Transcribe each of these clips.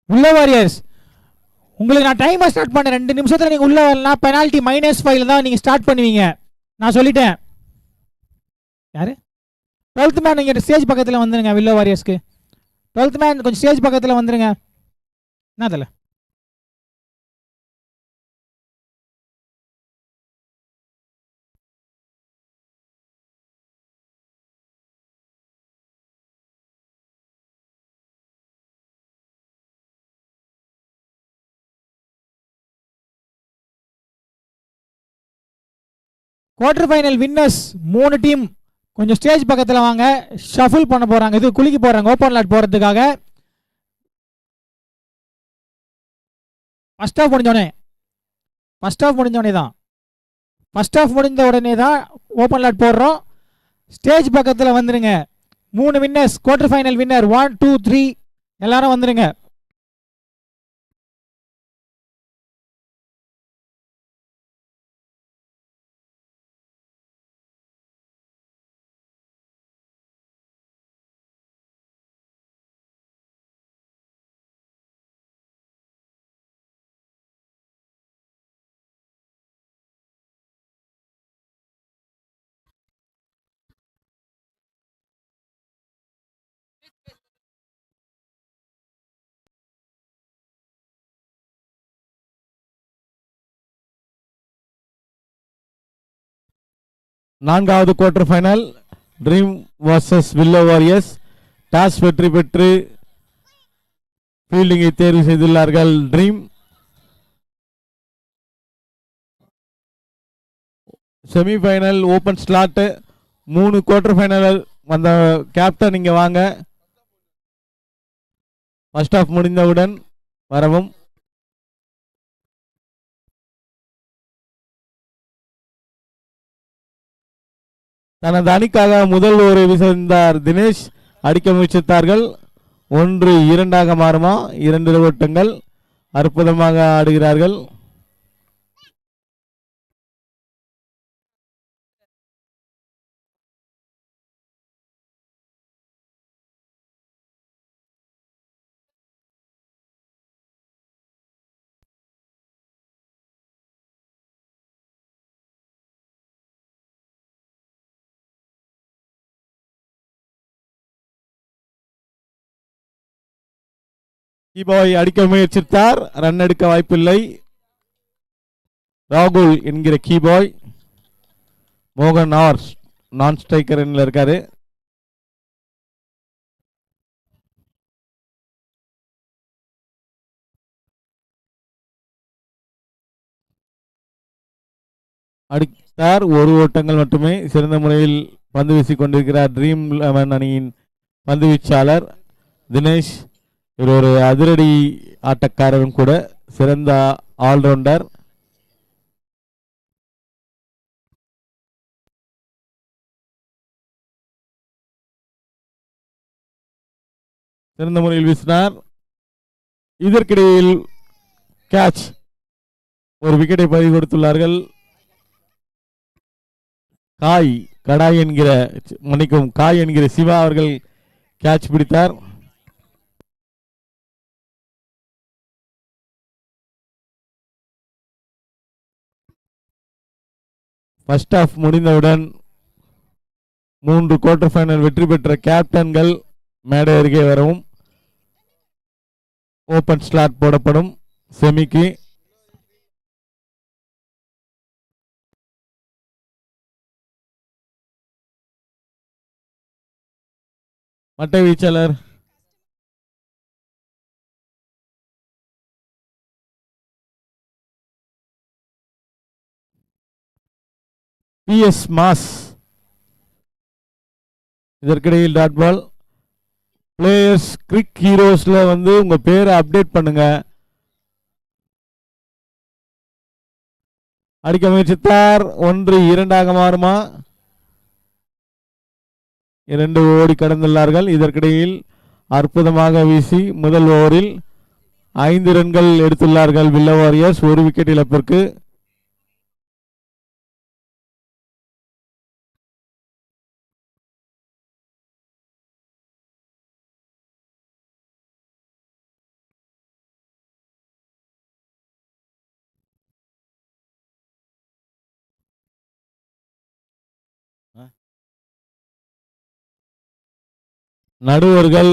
உள்ள வாரியர்ஸ், உங்களுக்கு நான் டைமை ஸ்டார்ட் பண்ணேன். 2 நிமிஷத்தில் நீங்கள் உள்ள வரலாம். பெனால்ட்டி -5 தான் நீங்கள் ஸ்டார்ட் பண்ணுவீங்க. நான் சொல்லிட்டேன். யாரு 12th மேன்? நீங்கள் ஸ்டேஜ் பக்கத்தில் வந்துருங்க. வில்லோ வாரியர்ஸ்க்கு 12th மேன் கொஞ்சம் ஸ்டேஜ் பக்கத்தில் வந்துருங்க. என்ன அதில் குவார்டர் ஃபைனல் வின்னர்ஸ் 3 டீம் கொஞ்சம் ஸ்டேஜ் பக்கத்தில் வாங்க. ஷஃபிள் பண்ண போகிறாங்க. இது குளிக்க போகிறாங்க ஓப்பன் லாட் போகிறதுக்காக. ஃபர்ஸ்ட் ஆஃப் முடிஞ்சோடனே தான் ஃபர்ஸ்ட் ஆஃப் முடிந்த உடனே தான் ஓப்பன் லாட் போடுறோம். ஸ்டேஜ் பக்கத்தில் வந்துருங்க. 3 வின்னர்ஸ், குவார்டர் ஃபைனல் வின்னர் 1 2 3 எல்லாரும் வந்துருங்க. நான்காவது quarter final dream vs willow warriors. Toss வெற்றி பெற்று ஃபீல்டிங்கை தேர்வு செய்துள்ளார்கள் dream. Semi-final open slot 3 quarter final வந்த கேப்டன் இங்க வாங்க. ஃபர்ஸ்ட் ஆஃப் முடிந்தவுடன் வரவும். தனது அணிக்காக முதல் ஒரு வீசியிருந்தார் தினேஷ். அடிக்க முயற்சித்தார்கள். 1-2 மாறுமா? 2 ஓட்டங்கள். அற்புதமாக ஆடுகிறார்கள். கீபாய் அடிக்க முயற்சித்தார். ரன் எடுக்க வாய்ப்பில்லை. ராகுல் என்கிற கீபாய். மோகன் ஆர் நான் ஸ்ட்ரைக்கர் இருக்காரு. அடித்தார். 1 ஓட்டங்கள் மட்டுமே. சிறந்த முறையில் பந்து வீசிக் கொண்டிருக்கிறார் ட்ரீம் 11 அணியின் பந்து வீச்சாளர் தினேஷ். இவர் ஒரு அதிரடி ஆட்டக்காரரும் கூட. சிறந்த ஆல்ரவுண்டர். சிறந்த முறையில் வீசினார். இதற்கிடையில் கேட்ச். ஒரு விக்கெட்டை பறி கொடுத்துள்ளார்கள். காய் என்கிற சிவா அவர்கள் கேட்ச் பிடித்தார். ஃபர்ஸ்ட் ஆஃப் முடிந்தவுடன் 3 குவார்டர் ஃபைனல் வெற்றி பெற்ற கேப்டன்கள் மேடை அருகே வரவும். ஓபன் ஸ்லாட் போடப்படும் செமிக்கு. மட்டை வீச்சாளர் PS மாஸ். இதற்கிடையில் டாட் பால். பிளேயர்ஸ் கிரிக் ஹீரோஸ்ல உங்க பேரை அப்டேட் பண்ணுங்க. அடிக்க முயற்சித்தார். 1-2 மாறுமா? 2 ஓடி கடந்துள்ளார்கள். இதற்கிடையில் அற்புதமாக வீசி முதல் ஓவரில் 5 ரன்கள் எடுத்துள்ளார்கள் வில்லோ வாரியர்ஸ். 1 விக்கெட் இழப்பிற்கு. நடுவர்கள்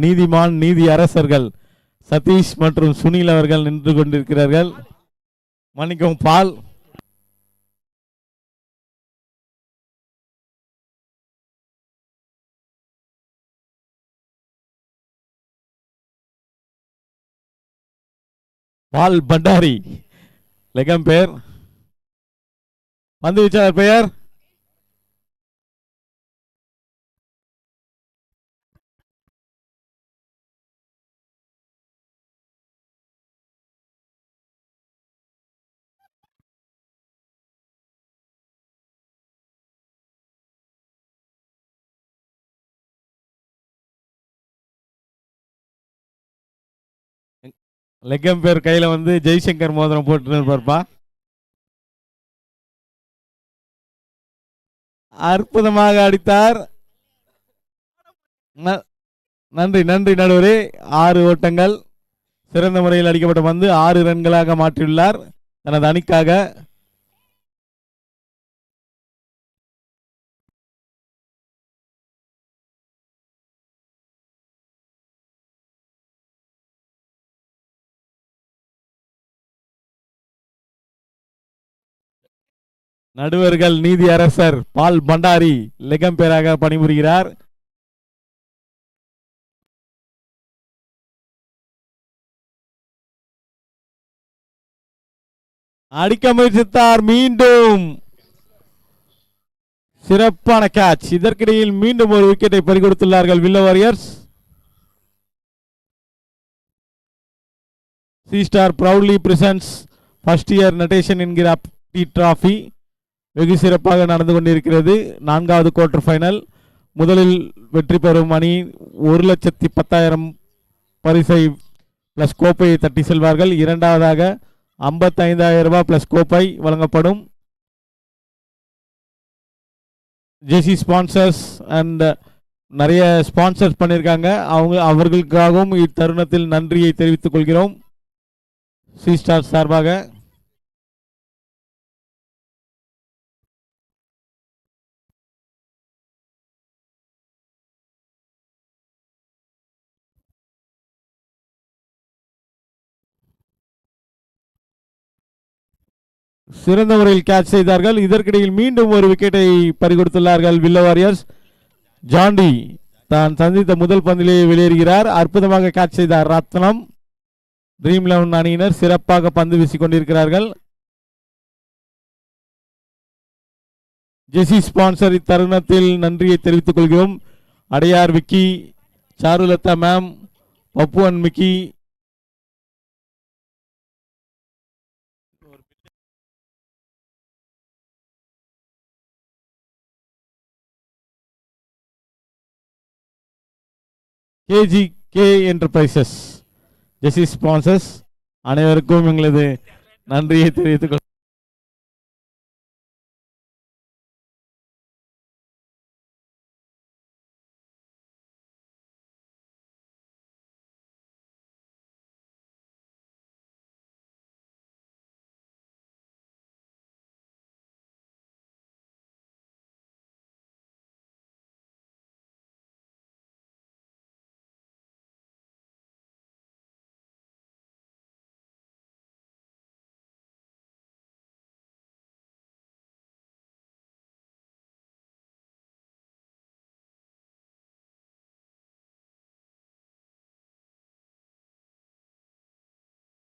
நீதிமான் நீதி அரசர்கள் சதீஷ் மற்றும் சுனில் அவர்கள் நின்று கொண்டிருக்கிறார்கள். மன்னிக்கவும், பால் பால் பண்டாரி லெகம் பெயர், பந்து வீச்சாளர் பெயர் லெகம் பேர் கையில வந்து ஜெய்சங்கர் மோதிரம் போட்டு இருப்பார்ப்பா. அற்புதமாக அடித்தார். நன்றி நன்றி நடுவரே. 6 ஓட்டங்கள் சிறந்த முறையில் அடிக்கப்பட்ட பந்து 6 ரன்களாக மாற்றியுள்ளார் தனது அணிக்காக. நடுவர்கள் நீதி அரசர் பால் பண்டாரி லெகம் பேராக பணிபுரிகிறார். அடிக்க முயற்சித்தார், மீண்டும் சிறப்பான கேட்ச். இதற்கிடையில் மீண்டும் ஒரு விக்கெட்டை பறிகொடுத்துள்ளார்கள் willow warriors. C star proudly presents first year நட்டேஷன் என்கிற டிராபி. வெகு சிறப்பாக நடந்து கொண்டிருக்கிறது. 4வது குவார்டர் ஃபைனல். முதலில் வெற்றி பெறும் அணி 1,10,000 பரிசை பிளஸ் கோப்பையை தட்டி செல்வார்கள். இரண்டாவதாக 55,000 ரூபாய் பிளஸ் கோப்பை வழங்கப்படும். ஜேசி ஸ்பான்சர்ஸ் அண்ட் நிறைய ஸ்பான்சர்ஸ் பண்ணியிருக்காங்க. அவர்களுக்காகவும் இத்தருணத்தில் நன்றியை தெரிவித்துக் கொள்கிறோம் சி ஸ்டார் சார்பாக. சிறந்த முறையில் கேட்ச் செய்தார்கள். இதற்கிடையில் மீண்டும் ஒரு விக்கெட்டை பறிகொடுத்துள்ளார்கள் வில்லோ வாரியர்ஸ். ஜாண்டி தான் சந்தித்த முதல் பந்திலேயே வெளியேறுகிறார். அற்புதமாக கேட்ச் செய்தார் ரத்னம். ட்ரீம் 11 அணியினர் சிறப்பாக பந்து வீசிக் கொண்டிருக்கிறார்கள். ஜெசி ஸ்பான்சர் இத்தருணத்தில் நன்றியை தெரிவித்துக் கொள்கிறோம். Adyar Vicky, Charulatha ma'am, Pappu and Mickey, KGK enterprises, JC sponsors அனைவருக்கும் எங்களது நன்றியை தெரிவித்துக் கொள்கிறோம்.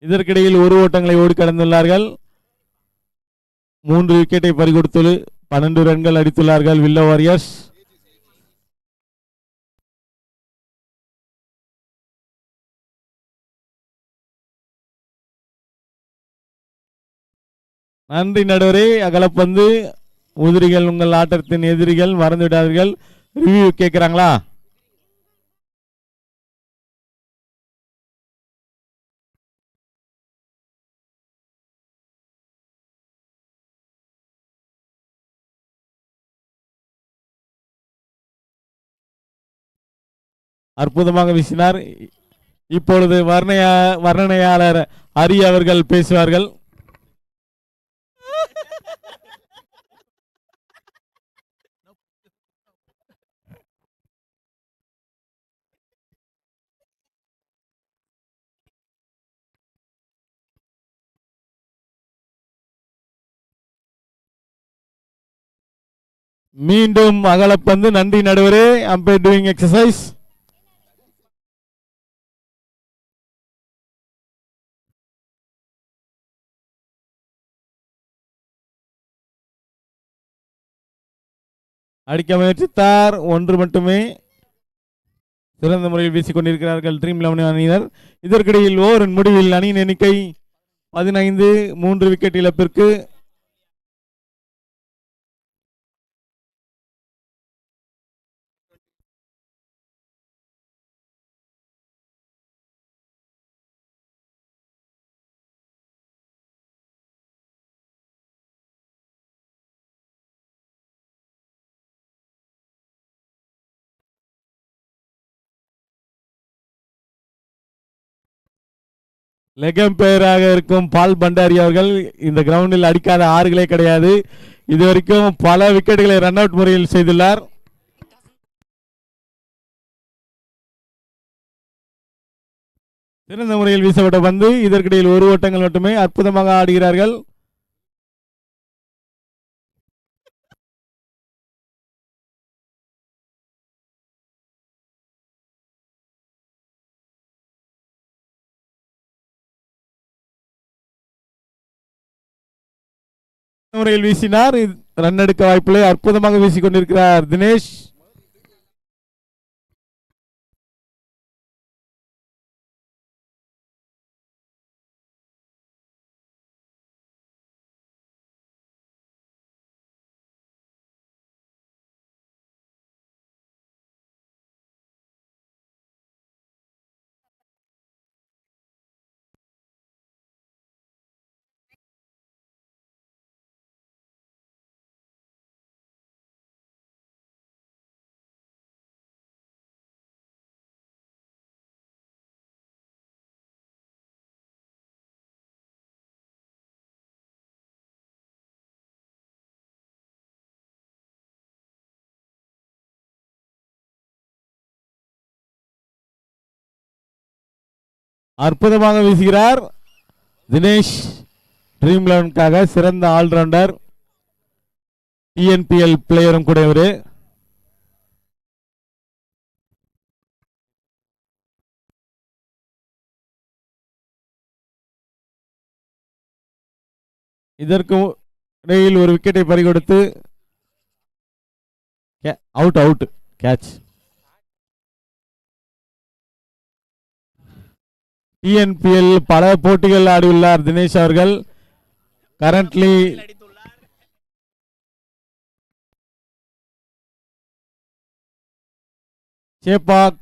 இதற்கிடையில் 1 ஓட்டங்களை ஓடி கடந்துள்ளார்கள். 3 விக்கெட்டை பறிகொடுத்து 12 ரன்கள் அடித்துள்ளார்கள் வில்லோ வாரியர்ஸ். நன்றி நடுவரே. அகலப்பந்து உதிரிகள் உங்கள் ஆட்டத்தின் எதிரிகள், மறந்து விடாதீர்கள். ரிவ்யூ கேட்கிறாங்களா? அற்புதமாக வீசினார். இப்பொழுது வர்ணனையாளர் ஹரி அவர்கள் பேசுவார்கள். மீண்டும் அகலப்பந்து. நன்றி நடுவரே. Umpire doing exercise. அடிக்க முயற்சித்தார், ஒன்று மட்டுமே. சிறந்த முறையில் வீசிக் கொண்டிருக்கிறார்கள் ட்ரீம் 11 அணியினர். இதற்கிடையில் ஓவரின் முடிவில் அணியின் எண்ணிக்கை 15, 3 விக்கெட் இழப்பிற்கு. லெக் எம்பையராக இருக்கும் பால் பண்டாரி அவர்கள் இந்த கிரவுண்டில் அடிக்காத ஆறுகளே கிடையாது. இதுவரைக்கும் பல விக்கெட்டுகளை ரன் அவுட் முறையில் செய்துள்ளார். சிறந்த முறையில் வீசப்பட்ட பந்து. இதற்கிடையில் ஒரு ஓட்டங்கள் மட்டுமே. அற்புதமாக ஆடுகிறார்கள். முறையில் வீசினார், ரன் எடுக்க வாய்ப்பில்லை. அற்புதமாக வீசிக் கொண்டிருக்கிறார் தினேஷ். அற்புதமாக வீசுகிறார் தினேஷ். ட்ரீம் 11க்காக சிறந்த ஆல்ரவுண்டர், டிஎன்பிஎல் பிளேயரும் கூட இவரு. இதற்கு இடையில் ஒரு விக்கெட்டை பறிகொடுத்து அவுட் கேட்ச். டிஎன்பிஎல் பல போட்டிகள் ஆடியுள்ளார் தினேஷ் அவர்கள். கரண்ட்லி சேப்பாக்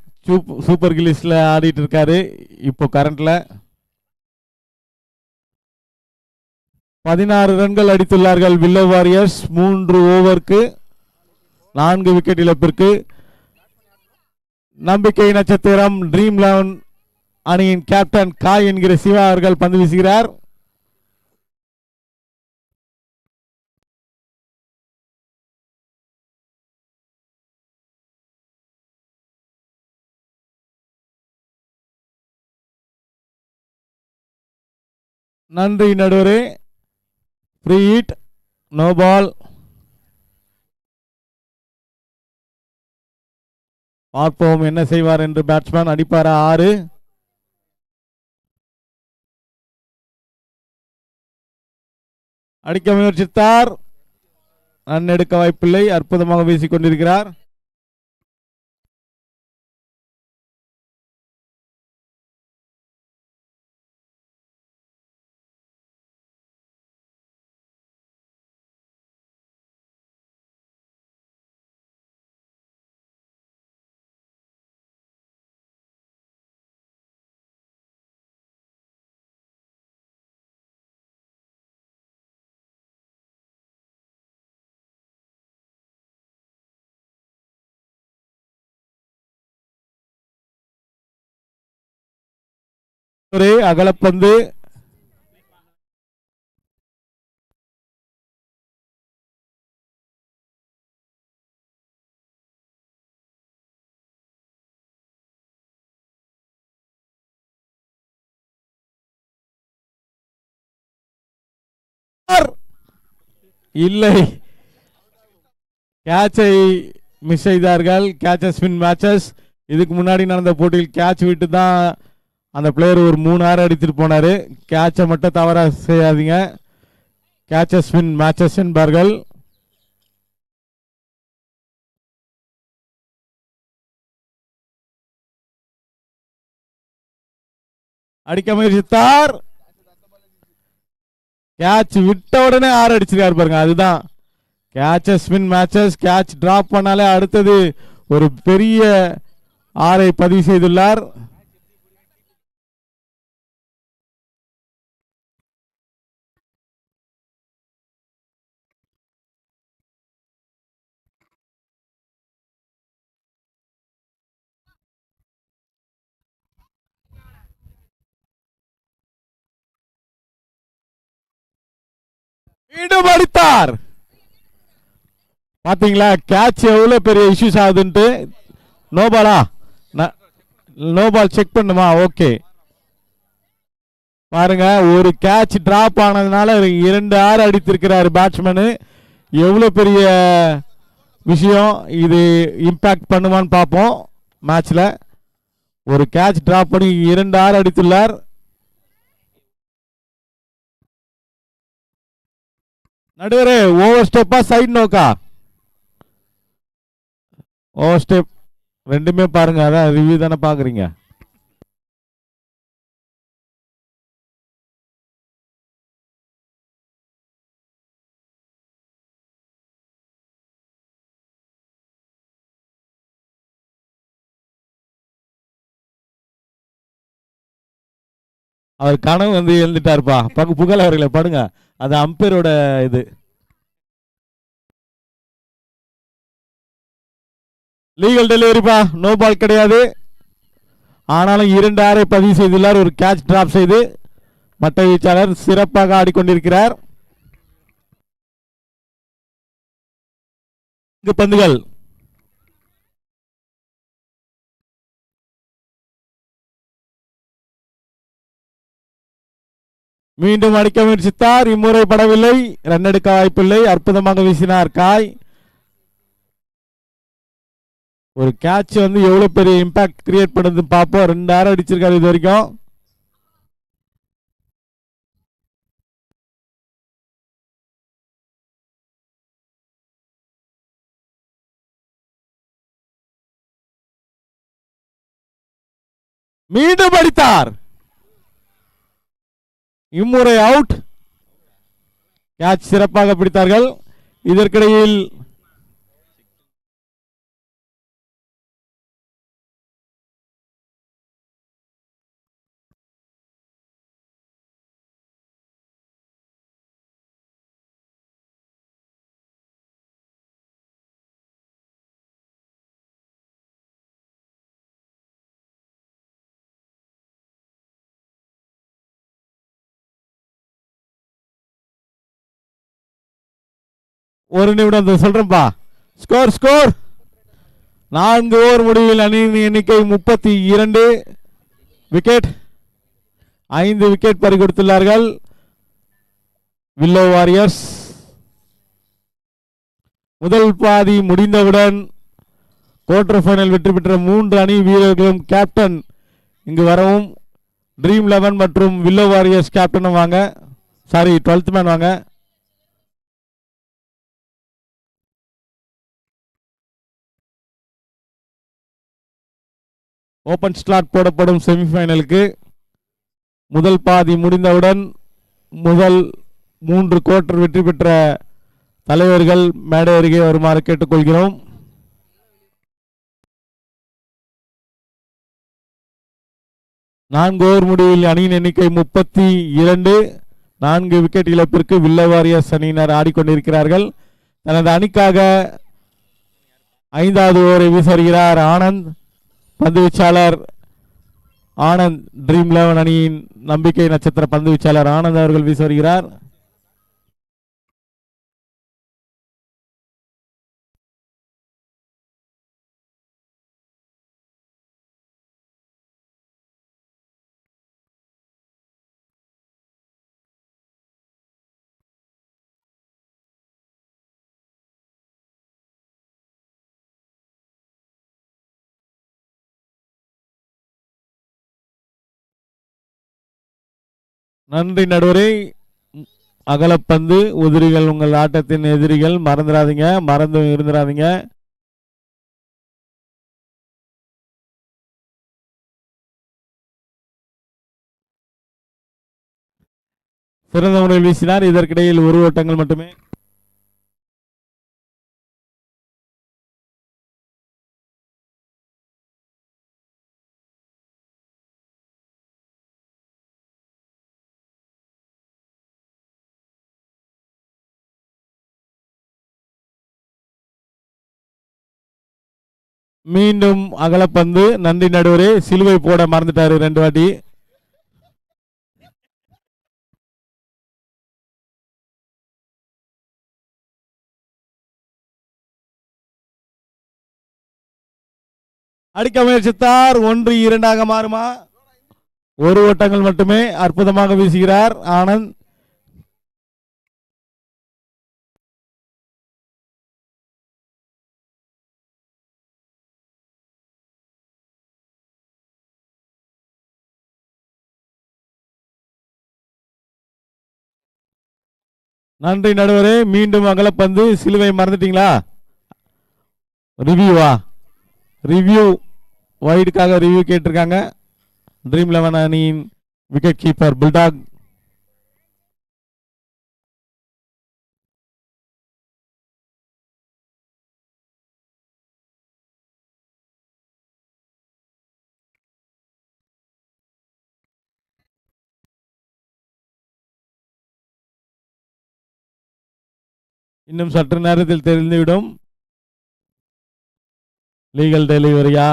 சூப்பர் கில்லிஸ்ல ஆடிட்டு இருக்காரு. இப்போ கரண்ட்ல 16 ரன்கள் அடித்துள்ளார்கள் வில்லோ வாரியர்ஸ். 3 ஓவருக்கு 4 விக்கெட் இழப்பிற்கு. நம்பிக்கை நட்சத்திரம் ட்ரீம் 11 அணியின் கேப்டன் காய் என்கிற சிவா அவர்கள் பந்து வீசுகிறார். நன்றி நடுவரே. Free hit, no ball. பார்ப்போம் என்ன செய்வார் என்று. பேட்ஸ்மேன் அடிப்பாரா? 6. அடிக்க முயற்சித்தார், ரன் எடுக்க வாய்ப்பில்லை. அற்புதமாக வீசிக் கொண்டிருக்கிறார். ஒரு அகலப்பந்து. இல்லை, கேட்சை மிஸ் செய்தார்கள். கேட்சஸ் வின் மேட்சஸ். இதுக்கு முன்னாடி நடந்த போட்டியில் கேட்ச் விட்டு தான் அந்த பிளேயர் ஒரு 3 ஆறு அடித்துட்டு போனாரு. கேட்சை மட்டும் தவறா செய்யாதீங்க. கேட்சஸ் வின் மேட்சஸ் என்பார்கள். அடிக்க முயற்சித்தார். கேட்ச் விட்ட உடனே 6 அடிச்சிருக்காரு பாருங்க. அதுதான் கேட்சஸ் வின் மேட்சஸ். கேட்ச் டிராப் பண்ணாலே அடுத்தது ஒரு பெரிய 6 பதிவு செய்துள்ளார். மீண்டும் அடித்தார். பாத்தீங்களா கேட்ச் எவ்வளவு பெரிய இஷ்யூஸ் ஆகுதுன்ட்டு. நோபாலா? நோபால் செக் பண்ணுமா? ஓகே பாருங்க, ஒரு கேட்ச் டிராப் ஆனதுனால 2 ஆறு அடித்திருக்கிறார் பேட்ஸ்மேனு. எவ்வளவு பெரிய விஷயம் இது. இம்பாக்ட் பண்ணுவான்னு பார்ப்போம் மேட்ச்ல. ஒரு கேட்ச் டிராப் பண்ணி 2 ஆறு அடித்துள்ளார். நடுவரே ஓவர் ஸ்டெப்பா சைட் நோக்கா? ஓவர் ஸ்டெப் ரெண்டுமே பாருங்க. அதான் ரிவ்யூ தானே பாக்குறீங்க. அவர் கனவு வந்து எழுந்துட்டாருப்பா. புகழ் அவர்களை படுங்க. அது அம்பையரோட இது. லீகல் டெலிவரிப்பா. நோ பால் கிடையாது. ஆனாலும் 2 ஆறை பதிவு செய்துள்ளார். ஒரு கேட்ச் டிராப் செய்து மட்ட வீச்சாளர் சிறப்பாக ஆடிக்கொண்டிருக்கிறார். பந்துகள் மீண்டும் அடிக்க முயற்சித்தார். இம்முறை படவில்லை. ரன் எடுக்க வாய்ப்பில்லை. அற்புதமாக வீசினார் காய். ஒரு கேட்ச் வந்து எவ்வளவு பெரிய இம்பாக்ட் கிரியேட் பண்ணுது பார்ப்போம். 2 ஆறு அடிச்சிருக்காரு இது வரைக்கும். மீண்டும் அடித்தார். இம்முறை அவுட். கேட்ச் சிறப்பாக பிடித்தார்கள். இதற்கிடையில் ஒரு நிமிடம் சொல்றேன்பா. ஸ்கோர் ஸ்கோர் 4 ஓவர் முடிவில் அணியின் எண்ணிக்கை 32. விக்கெட் 5 விக்கெட் பறிகொடுத்துள்ளார்கள் வில்லோ வாரியர்ஸ். முதல் பாதி முடிந்தவுடன் குவார்டர் ஃபைனல் வெற்றி பெற்ற 3 அணி வீரர்களும் கேப்டன் இங்கு வரவும். ட்ரீம் 11 மற்றும் வில்லோ வாரியர்ஸ் கேப்டனும் வாங்க. சாரி 12th மேன் வாங்க. ஓபன் ஸ்லாட் போடப்படும் செமிஃபைனலுக்கு முதல் பாதி முடிந்தவுடன் முதல் 3 குவார்டர் வெற்றி பெற்ற தலைவர்கள் மேடை அருகே வருமாறு கேட்டுக்கொள்கிறோம். நான்கு ஓவர் முடிவில் அணியின் எண்ணிக்கை 32. 4 விக்கெட் இழப்பிற்கு வில்லோ வாரியர்ஸ் அணியினர் ஆடிக்கொண்டிருக்கிறார்கள். தனது அணிக்காக 5வது ஓவரை வீச வருகிறார் ஆனந்த். பந்து வீச்சாளர் ஆனந்த். ட்ரீம் 11 அணியின் நம்பிக்கை நட்சத்திர பந்து வீச்சாளர் ஆனந்த் அவர்கள் வீச வருகிறார். நன்றி நடுவரே. அகலப்பந்து உதிரிகள் உங்கள் ஆட்டத்தின் எதிரிகள், மறந்துடாதீங்க, மறந்து இருந்துடாதீங்க. சிறந்த முறையில் வீசினார். இதற்கிடையில் ஒரு ஓட்டங்கள் மட்டுமே. மீண்டும் அகலப்பந்து. நன்றி நடுவரே, சிலுவை போட மறந்துட்டாரு 2 வாட்டி. அடிக்க முயற்சித்தார். 1-2 மாறுமா? ஒரு ஓட்டங்கள் மட்டுமே. அற்புதமாக வீசுகிறார் ஆனந்த். நன்றி நடுவரே. மீண்டும் அகலப்பந்து. சிலுவை மறந்துட்டீங்களா? ரிவ்யூவா? ரிவ்யூ வைடுக்காக ரிவ்யூ கேட்டிருக்காங்க. ட்ரீம் 11 அணியின் விக்கெட் கீப்பர் புல்டாக். இன்னும் சற்று நேரத்தில் தெரிந்துவிடும். லீகல் டெலிவரியா?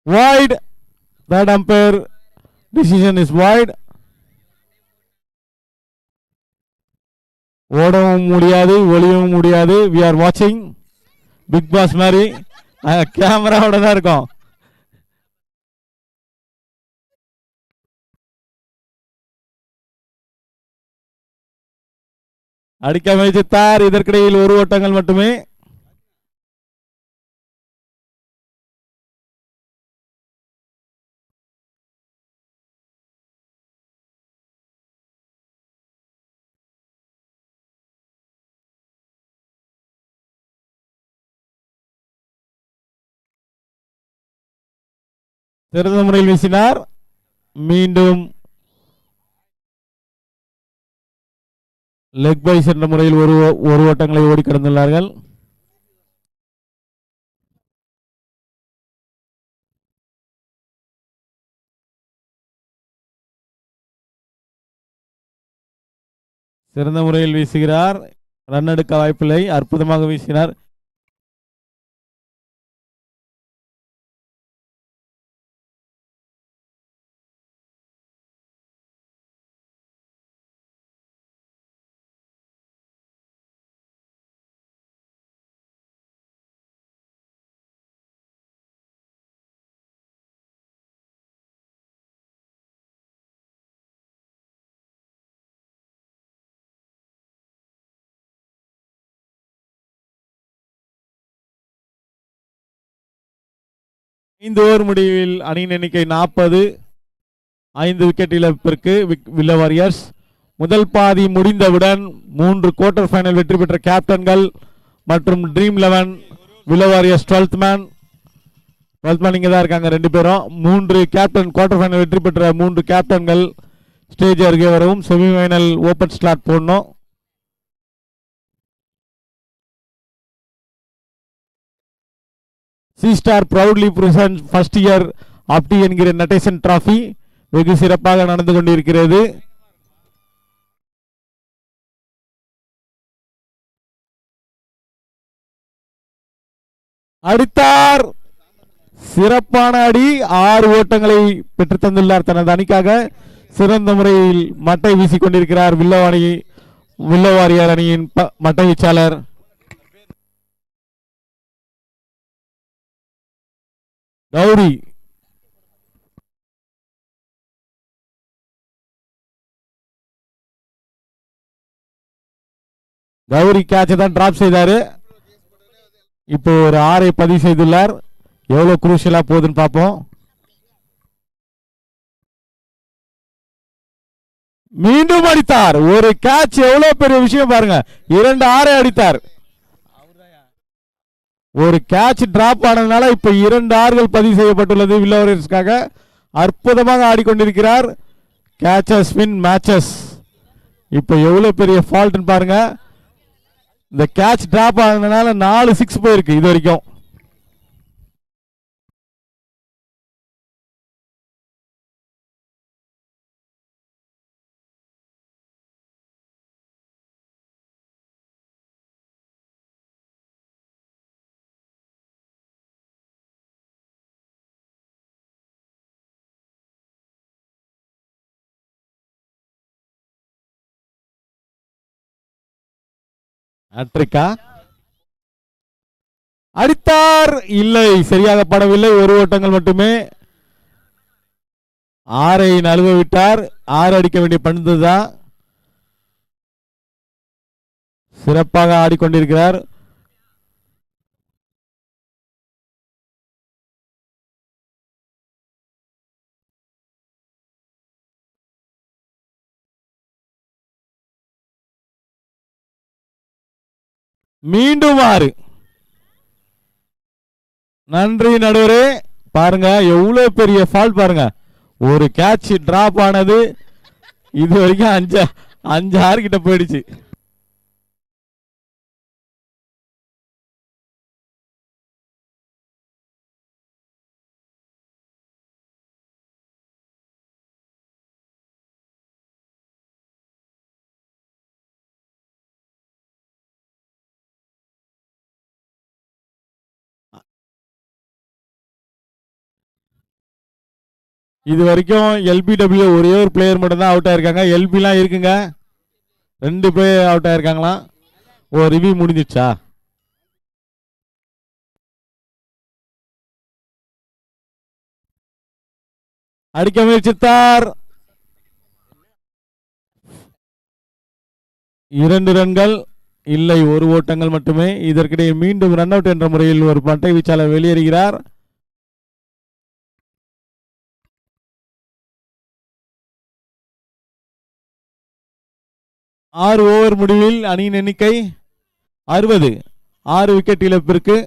Wide. That umpire decision is wide. ஓடவும் முடியாது, ஒளியவும் முடியாது. We are watching Bigg Boss மாதிரி கேமராவோட தான் இருக்கும். அடிக்க முயற்சித்தார். இதற்கிடையில் ஒரு ஓட்டங்கள் மட்டுமே. சிறந்த முறையில் வீசினார். மீண்டும் லெக் பை என்ற முறையில் ஒரு ஓட்டங்களை ஓடி கடந்துள்ளார்கள். சிறந்த முறையில் வீசுகிறார். ரன் எடுக்க வாய்ப்பில்லை. அற்புதமாக வீசினார். இந்த ஓவர் முடிவில் அணியின் எண்ணிக்கை 40. 5 விக்கெட் இழப்பிற்கு வில்ல வாரியர்ஸ். முதல் பாதி முடிந்தவுடன் 3 குவார்டர் ஃபைனல் வெற்றி பெற்ற கேப்டன்கள் மற்றும் ட்ரீம் 11 வில்ல வாரியர்ஸ் 12th மேன் இங்க தான் இருக்காங்க 2 பேரும். 3 கேப்டன் குவார்டர் ஃபைனல் வெற்றி பெற்ற 3 கேப்டன்கள் ஸ்டேஜ் அருகே வரவும். செமிஃபைனல் ஓபன் ஸ்லாட் போடணும். C-Star proudly presents first year ஆப்டி என்கிற நட்டேஷன் டிராபி. வெகு சிறப்பாக நடந்து கொண்டிருக்கிறது. அடித்தார். சிறப்பான அடி. 6 ஓட்டங்களை பெற்று தந்துள்ளார் தனது அணிக்காக. சிறந்த முறையில் மட்டை வீசிக் கொண்டிருக்கிறார் வில்ல வாரியர் அணியின் மட்டை வீச்சாளர். கௌரி கௌரி கேட்சை தான் டிராப் செய்தாரு. இப்போ ஒரு 6 பதிவு செய்துள்ளார். எவ்வளவு குரூஷியலா போகுதுன்னு பார்ப்போம். மீண்டும் அடித்தார். ஒரு கேட்ச் எவ்வளவு பெரிய விஷயம் பாருங்க. 2 6 அடித்தார். ஒரு கேட்ச் டிராப் ஆனதுனால இப்ப 2 ஆறுகள் பதிவு செய்யப்பட்டுள்ளது வில்லா வாரியர்ஸ்க்காக. அற்புதமாக ஆடிக்கொண்டிருக்கிறார். Catches win matches. இப்ப எவ்வளவு பெரிய ஃபால்ட் பாருங்க. இந்த கேட்ச் டிராப் ஆனதுனால 4 6 போயிருக்கு இது வரைக்கும். அட்ரிக்கா அடித்தார். இல்லை, சரியாக படவில்லை. ஒரு ஓட்டங்கள் மட்டுமே. 6 நழுவ விட்டார். 6 அடிக்க வேண்டிய பந்துதான். சிறப்பாக ஆடிக்கொண்டிருக்கிறார். மீண்டும் 6. நன்றி நடுவரே. பாருங்க எவ்வளவு பெரிய ஃபால்ட் பாருங்க. ஒரு கேட்ச் டிராப் ஆனது இது வரைக்கும் 5 6 கிட்ட போயிடுச்சு. இது வரைக்கும் எல்பிடபிள்யூ ஒரே ஒரு பிளேயர் மட்டும் தான் அவுட் ஆயிருக்காங்க. எல்பிலாம் இருக்குங்க. 2 பிளேயர் அவுட் ஆயிருக்காங்களாம். ஓ, ரிவ்யூ முடிஞ்சிச்சா? அடிக்க முயற்சித்தார். 2 ரன்கள் இல்லை, 1 ஓட்டங்கள் மட்டுமே. இதற்கிடையே மீண்டும் ரன் அவுட் என்ற முறையில் ஒரு பட்டை வீச்சாளர் வெளியேறுகிறார். ஆறு ஓவர் முடிவில் அணியின் எண்ணிக்கை 60. 6 விக்கெட் இழப்பிற்கு.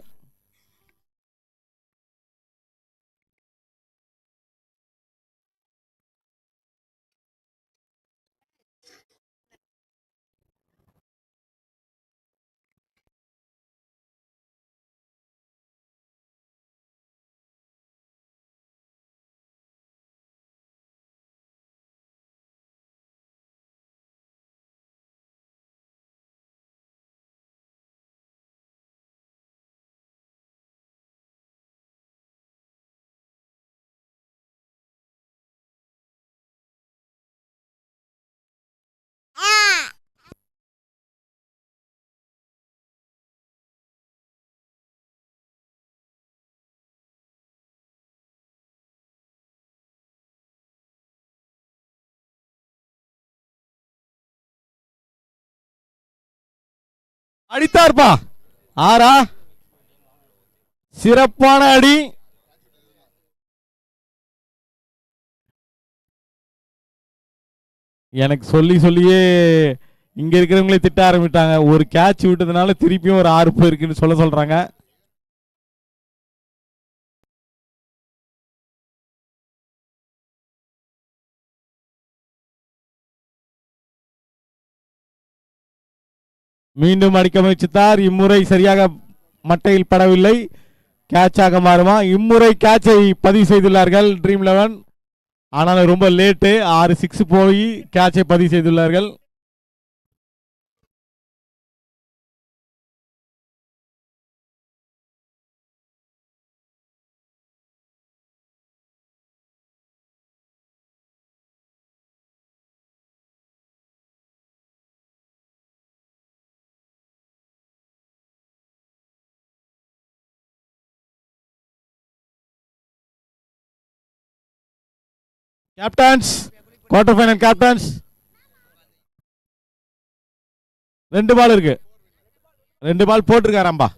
அடித்தார்பா. 6. சிறப்பான அடி. எனக்கு சொல்லி சொல்லியே இங்க இருக்கிறவங்களே திட்ட ஆரம்பிட்டாங்க. ஒரு கேட்ச் விட்டதுனால திருப்பியும் ஒரு 6 போயிருக்குன்னு சொல்றாங்க. மீண்டும் அடிக்க முயற்சித்தார். இம்முறை சரியாக மட்டையில் படவில்லை. கேட்சாக மாறுமா? இம்முறை கேட்சை பதிவு செய்துள்ளார்கள் ட்ரீம் 11. ஆனால் ரொம்ப லேட்டு. 6 6 போய் கேட்சை பதிவு செய்துள்ளார்கள். Captains, quarter final captains. 2 பால் இருக்கு. 2 பால் போட்டிருக்காராம்பா.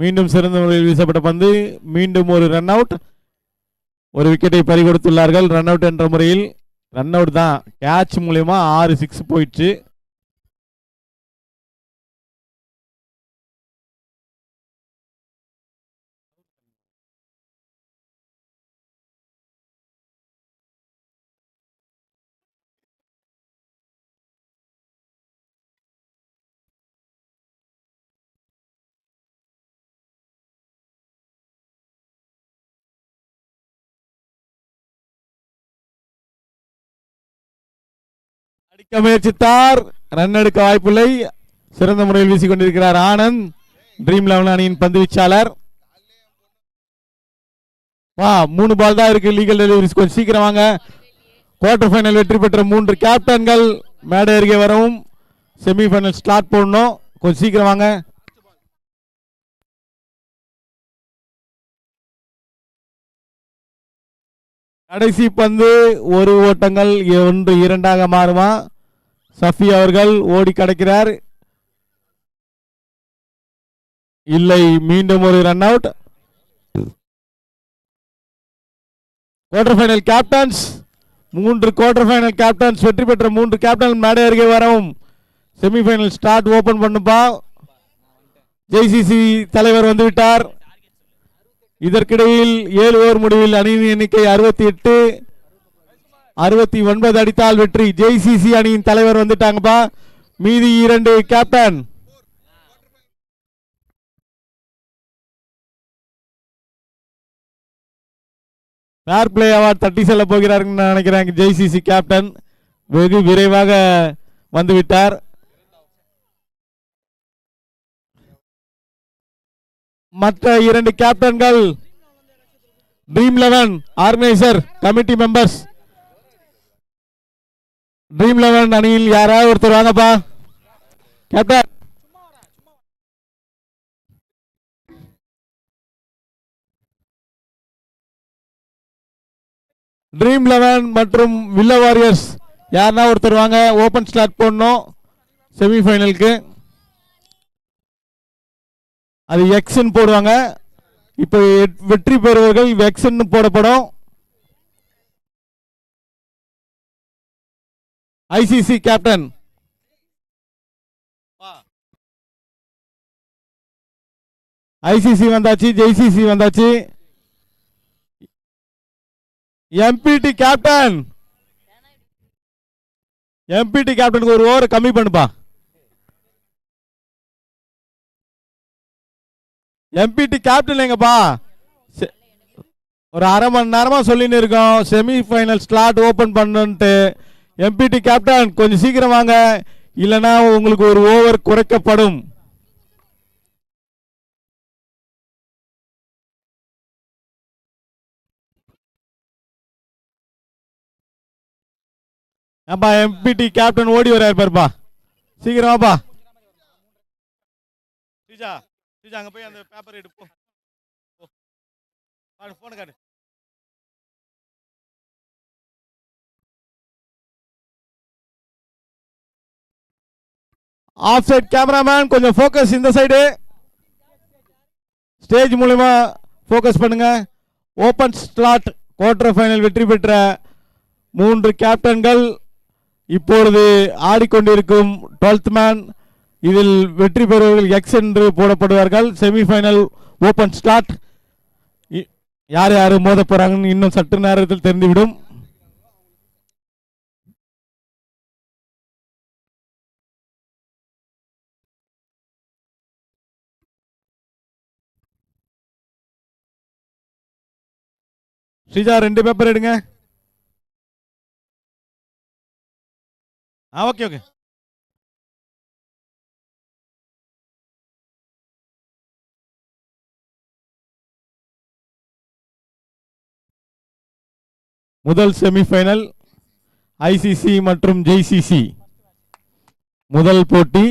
மீண்டும் சிறந்த முறையில் வீசப்பட்ட பந்து, மீண்டும் ஒரு ரன் அவுட். ஒரு விக்கெட்டை பறிகொடுத்துள்ளார்கள். ரன் அவுட் என்ற முறையில். ரன் அவுட் தான், கேட்ச் மூலமா 6 6 போயிடுச்சு. அடிக்க முயற்சித்தார், ரன் எடுக்க வாய்ப்பில்லை. சிறந்த முறையில் வீசிக்கொண்டிருக்கிறார் ஆனந்த், ட்ரீம் 11 அணியின் பந்து வீச்சாளர். வா, 3 பால் தான் இருக்கு. லீகல் டெலிவரிஸ் கொஞ்சம் சீக்கிரம் வாங்க. குவார்டர் ஃபைனல் வெற்றி பெற்ற 3 கேப்டன்கள் மேடை அருகே வரவும். செமிஃபைனல் ஸ்டார்ட் போடணும், கொஞ்சம் சீக்கிரம் வாங்க. கடைசி பந்து 1 ஓட்டங்கள் 1 2 மாறுமா? சஃபி அவர்கள் ஓடி கடக்கிறார், இல்லை. மீண்டும் ஒரு run out. Quarter final captains, 3 quarter final captains வெற்றி பெற்ற 3 கேப்டன் மேடை அருகே வரவும். செமிஃபைனல் ஸ்டார்ட் ஓபன் பண்ணுப்பா. ஜேசிசி தலைவர் வந்துவிட்டார். இதற்கிடையில் 7 ஓவர் முடிவில் அணியின் எண்ணிக்கை 68, 69 அடித்தால் வெற்றி. ஜேசிசி அணியின் தலைவர் வந்துட்டாங்கப்பா. மீதி 2 கேப்டன். ஃபேர் பிளே அவார்ட் தட்டி செல்ல போகிறார்கள் நினைக்கிறேன். ஜேசிசி கேப்டன் வெகு விரைவாக வந்துவிட்டார். மற்ற 2 captains dream 11 organiser committee members. Dream 11 அணியில் யாராவது ஒருத்தர் வாங்கப்பா. கேப்டன் ட்ரீம் 11 மற்றும் வில்ல வாரியர்ஸ் யாருன்னா ஒருத்தர் வாங்க. ஓபன் ஸ்டார்ட் போடணும் செமிஃபைனலுக்கு. அது எக்ஸ்ன்னு போடுவாங்க. இப்போ வெற்றி பெறுவர்கள் எக்ஸ்ன்னு போடப்படும். ஐசிசி கேப்டன் ஐசிசி வந்தாச்சு, ஜேசிசி வந்தாச்சு. எம்பிடி கேப்டன், எம்பிடி கேப்டனுக்கு ஒரு ஓவர் கம்மி பண்ணுப்பா. எம்பிடி கேப்டன் எங்கப்பா? ஒரு அரை மணி நேரமா சொல்லின்னு இருக்கோம் செமி ஃபைனல் ஸ்லாட் ஓபன் பண்ணுன்ட்டு. எம்பிடி கேப்டன் கொஞ்சம் சீக்கிரம் வாங்க, இல்லனா உங்களுக்கு ஒரு ஓவர் குறைக்கப்படும். அப்பா எம்பிடி கேப்டன் ஓடி வர பாருப்பா, சீக்கிரம் வாப்பா. ஸ்ரீஜா, ஸ்ரீஜா அங்க போய் அந்த பேப்பர் எடுப்போ. போன காடு. ஆஃப் சைட் கேமராமேன் கொஞ்சம் ஃபோக்கஸ் இந்த சைடு. ஸ்டேஜ் மூலமா ஃபோக்கஸ் பண்ணுங்க. ஓபன் ஸ்லாட் குவார்டர் ஃபைனல் வெற்றி பெற்ற 3 கேப்டன்கள் இப்பொழுது ஆடிக்கொண்டிருக்கும் 12th மேன். இதில் வெற்றி பெறுவர்கள் எக்ஸ் என்று போடப்படுவார்கள். Semi-final open slot. யார் யாரு மோத போறாங்கன்னு இன்னும் சற்று நேரத்தில் தெரிந்துவிடும். ஸ்ரீஜா 2 பேப்பர் எடுங்க. Okay okay. முதல் செமிஃபைனல் ஐசிசி மற்றும் ஜேசிசி முதல் போட்டி.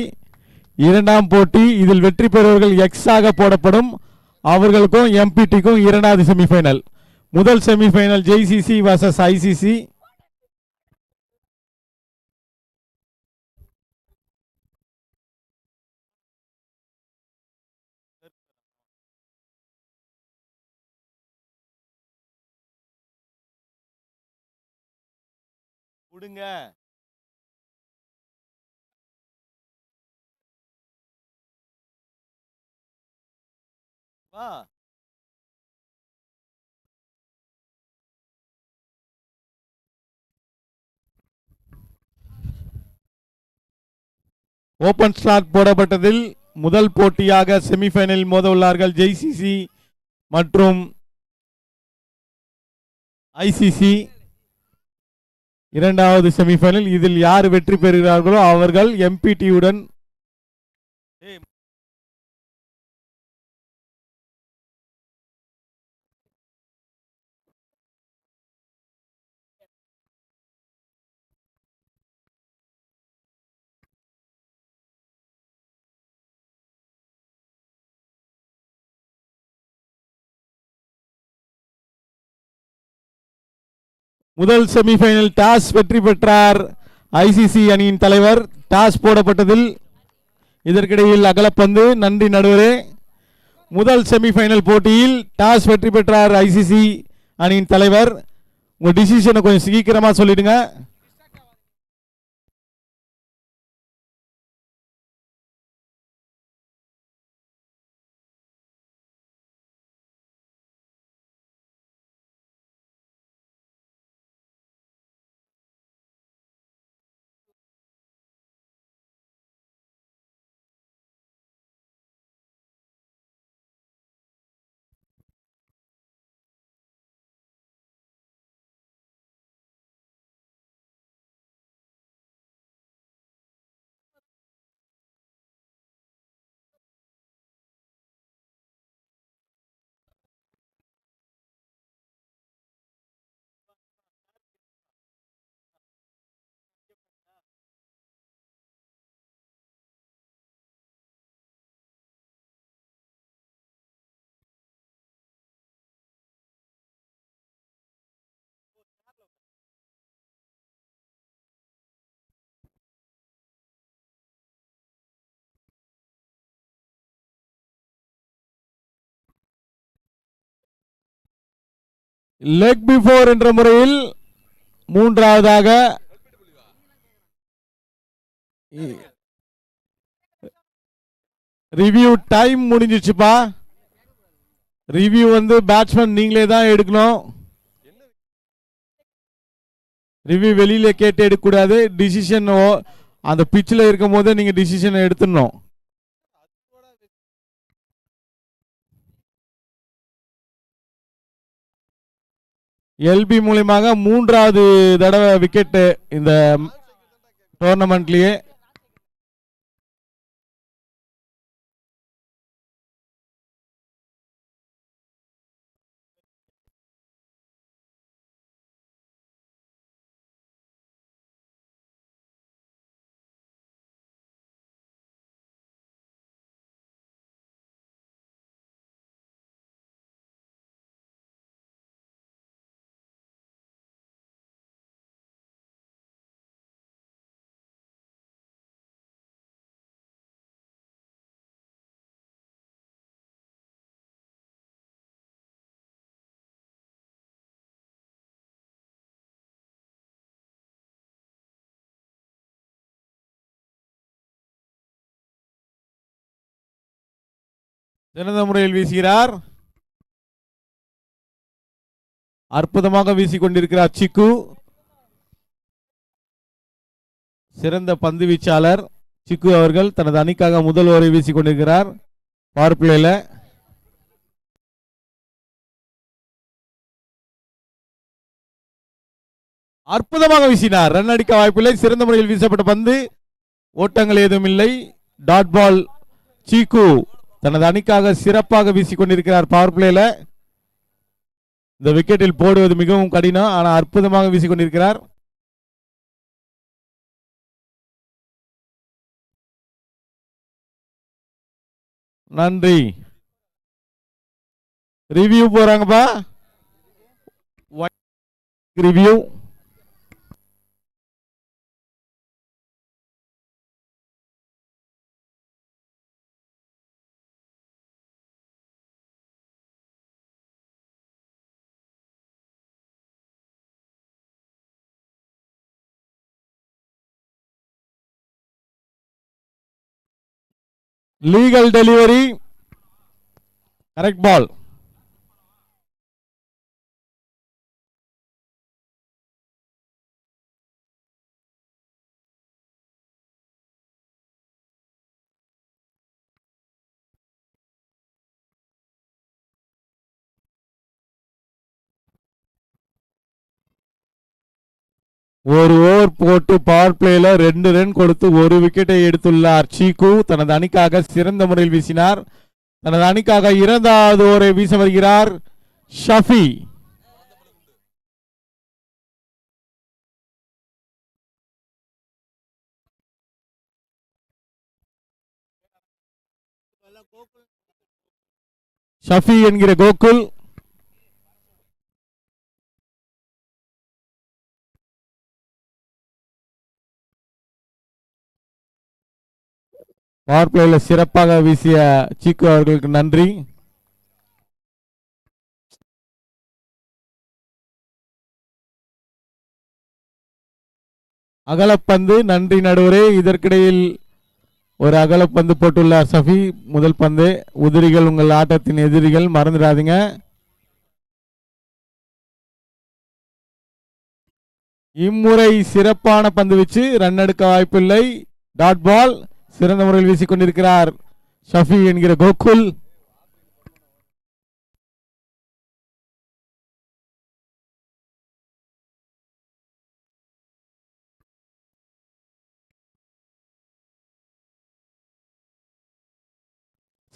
இரண்டாம் போட்டி இதில் வெற்றி பெறுவர்கள் எக்ஸ் ஆக போடப்படும். அவர்களுக்கும் எம்பிடிக்கும் இரண்டாவது செமிஃபைனல். முதல் செமிஃபைனல் ஜேசிசி வர்சஸ் ஐசிசி. கொடுங்க. வா. ஓபன் ஸ்லாட் போடப்பட்டதில் முதல் போட்டியாக செமிஃபைனலில் மோத உள்ளார்கள் ஜேசிசி மற்றும் ஐசிசி. இரண்டாவது செமிஃபைனல் இதில் யார் வெற்றி பெறுகிறார்களோ அவர்கள் எம்பிடியுடன் முதல் செமிஃபைனல் டாஸ் வெற்றி பெற்றார் ஐசிசி அணியின் தலைவர். டாஸ் போடப்பட்டதில் இதற்கிடையில் அகலப்பந்து. நன்றி நடுவரே. முதல் செமிஃபைனல் போட்டியில் டாஸ் வெற்றி பெற்றார் ஐசிசி அணியின் தலைவர். உங்க டிசிஷனை கொஞ்சம் சீக்கிரமா சொல்லிடுங்க. லெக் பிஃபோர் என்ற முறையில் மூன்றாவதாக ரிவ்யூ டைம் முடிஞ்சிச்சுப்பா. ரிவ்யூ பேட்ஸ்மேன் நீங்களே தான் எடுக்கணும். ரிவ்யூ வெளியில கேட்டு எடுக்க கூடாது. டிசிஷன் அந்த பிச்சில் இருக்கும் போதே நீங்க டிசிஷன் எடுத்துடணும். எல்பி மூலமாக மூன்றாவது தடவை விக்கெட் இந்த டோர்னமெண்ட்லயே. சிறந்த முறையில் வீசுகிறார். அற்புதமாக வீசிக்கொண்டிருக்கிறார் சிக்கு. சிறந்த பந்து வீச்சாளர் சிக்கு அவர்கள் தனது அணிக்காக முதல் ஓவரை வீசிக் கொண்டிருக்கிறார். பவர் பிளேல அற்புதமாக வீசினார். ரன் அடிக்க வாய்ப்பில்லை. சிறந்த முறையில் வீசப்பட்ட பந்து, ஓட்டங்கள் ஏதும் இல்லை. Dot ball. சீக்கு தனது அணிக்காக சிறப்பாக வீசிக் கொண்டிருக்கிறார். பவர் பிளேல இந்த விக்கெட்டில் போடுவது மிகவும் கடினம், ஆனால் அற்புதமாக வீசிக் கொண்டிருக்கிறார். நன்றி. ரிவ்யூ போறாங்கப்பா. Review legal delivery, correct ball. ஒரு ஓவர் போட்டு பவர் பிளேல 2 ரன் கொடுத்து ஒரு விக்கெட்டை எடுத்துள்ளார் சீக்கு. தனது அணிக்காக சிறந்த முறையில் வீசினார். தனது அணிக்காக இரண்டாவது ஓவரை வீச வருகிறார் ஷஃபி. ஷஃபி என்கிற கோகுல் பவர் பிளேல சிறப்பாக வீசிய சீக்கு அவர்களுக்கு நன்றி. அகலப்பந்து. நன்றி நடுவரே. இதற்கிடையில் ஒரு அகலப்பந்து போட்டுள்ளார் சஃபி. முதல் பந்து. உதிரிகள் உங்கள் ஆட்டத்தின் எதிரிகள், மறந்துடாதீங்க. இம்முறை சிறப்பான பந்து வீச்சு, ரன் எடுக்க வாய்ப்பில்லை. Dot ball. சிறந்த முறையில் வீசிக் கொண்டிருக்கிறார் ஷஃபி என்கிற கோகுல்.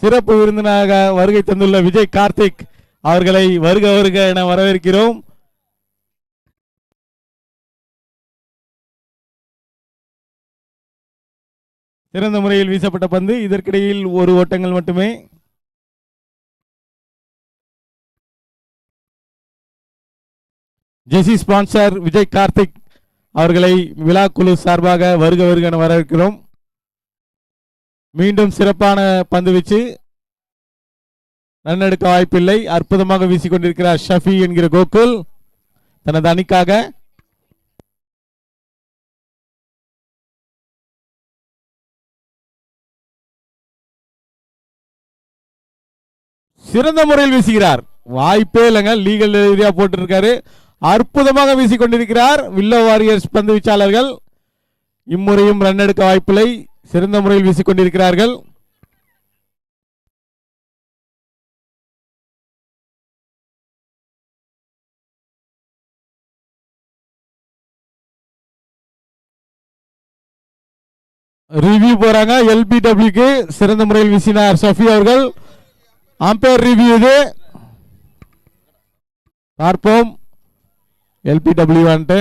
சிறப்பு விருந்தினராக வருகை தந்துள்ள விஜய் கார்த்திக் அவர்களை வருக வருக என வரவேற்கிறோம். சிறந்த முறையில் வீசப்பட்ட பந்து. இதற்கிடையில் ஒரு ஓட்டங்கள் மட்டுமே. ஜெசி ஸ்பான்சர் விஜய் கார்த்திக் அவர்களை விழா குழு சார்பாக வருக வருக என வரவேற்கிறோம். மீண்டும் சிறப்பான பந்து வீச்சு, ரன் எடுக்க வாய்ப்பில்லை. அற்புதமாக வீசிக் கொண்டிருக்கிறார் ஷஃபி என்கிற கோகுல் தனது அணிக்காக. சிறந்த முறையில் வீசுகிறார். வாய்ப்பே இல்லைங்க. லீகல் ஏரியா போட்டிருக்காரு. அற்புதமாக வீசிக் கொண்டிருக்கிறார் வில்லோ வாரியர்ஸ் பந்து வீச்சாளர்கள். இம்முறையும் ரன் எடுக்க வாய்ப்பில்லை. சிறந்த முறையில் வீசிக் கொண்டிருக்கிறார்கள். ரிவ்யூ போறாங்க. எல்பிடபிள்யூக்கு சிறந்த முறையில் வீசினார் ஷஃபி அவர்கள். அம்பையர் ரிவ்யூ இது. பார்ப்போம் எல்பிடபிள்யூ வந்துட்டு.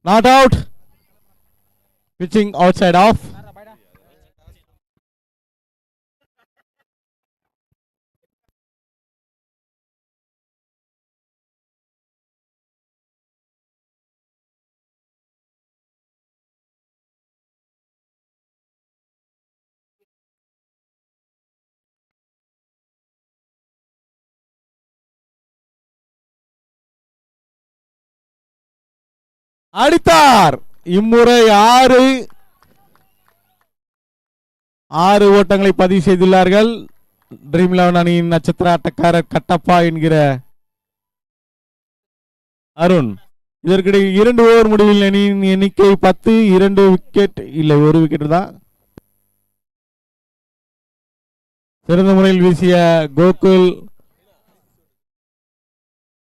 Not out. Pitching outside off. அடித்தார். இம்முறை 6 ஓட்டங்களை பதிவு செய்துள்ளார்கள். ட்ரீம் 11 அணியின் நட்சத்திர ஆட்டக்காரர் கட்டப்பா என்கிற அருண். இதற்கிடையே 2 ஓவர் முடிவில் அணியின் எண்ணிக்கை 10, 2 விக்கெட் இல்லை 1 விக்கெட் தான். சிறந்த முறையில் வீசிய கோகுல்.